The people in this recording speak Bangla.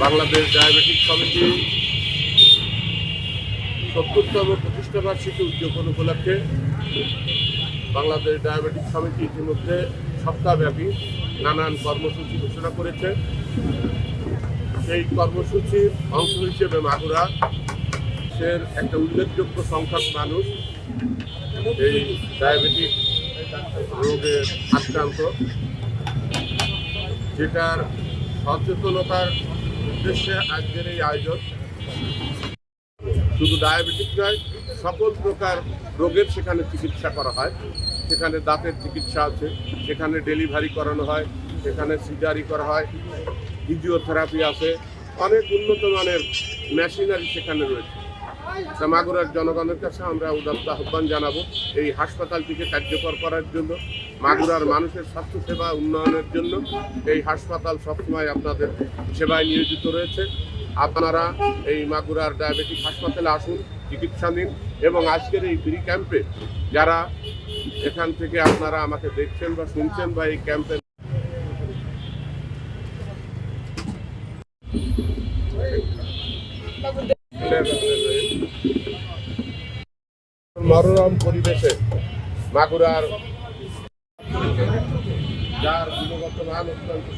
বাংলাদেশ ডায়াবেটিক সমিতি ৭০তম প্রতিষ্ঠাবার্ষিকী উদযাপন উপলক্ষে বাংলাদেশ ডায়াবেটিক সমিতি ইতিমধ্যে সপ্তাহব্যাপী নানান কর্মসূচি ঘোষণা করেছে। সেই কর্মসূচির অংশ হিসেবে মাগুরার একটা উল্লেখযোগ্য সংখ্যক মানুষ এই ডায়াবেটিক রোগে আক্রান্ত, যেটার সচেতনতার উদ্দেশ্যে আজকের এই আয়োজন। শুধু ডায়াবেটিক নয়, সকল প্রকার রোগের সেখানে চিকিৎসা করা হয়। সেখানে দাঁতের চিকিৎসা আছে, সেখানে ডেলিভারি করানো হয়, সেখানে সিজারি করা হয়, ফিজিওথেরাপি আছে, অনেক উন্নত মানের মেশিনারি সেখানে রয়েছে। তা মাগুরার জনগণের কাছে আমরা উদাত্ত আহ্বান জানাবো এই হাসপাতালটিকে কার্যকর করার জন্য, মাগুরার মানুষের স্বাস্থ্যসেবা উন্নয়নের জন্য এই হাসপাতাল সবসময় আপনাদের সেবায় নিয়োজিত রয়েছে। আপনারা এই মাগুরার ডায়াবেটিক হাসপাতালে আসুন, চিকিৎসা নিন এবং আজকের এই ফ্রি ক্যাম্পে যারা এখান থেকে আপনারা আমাকে দেখছেন বা শুনছেন বা এই ক্যাম্পে মনোরম পরিবেশে মাগুরার যার গুণগত মান অত্যন্ত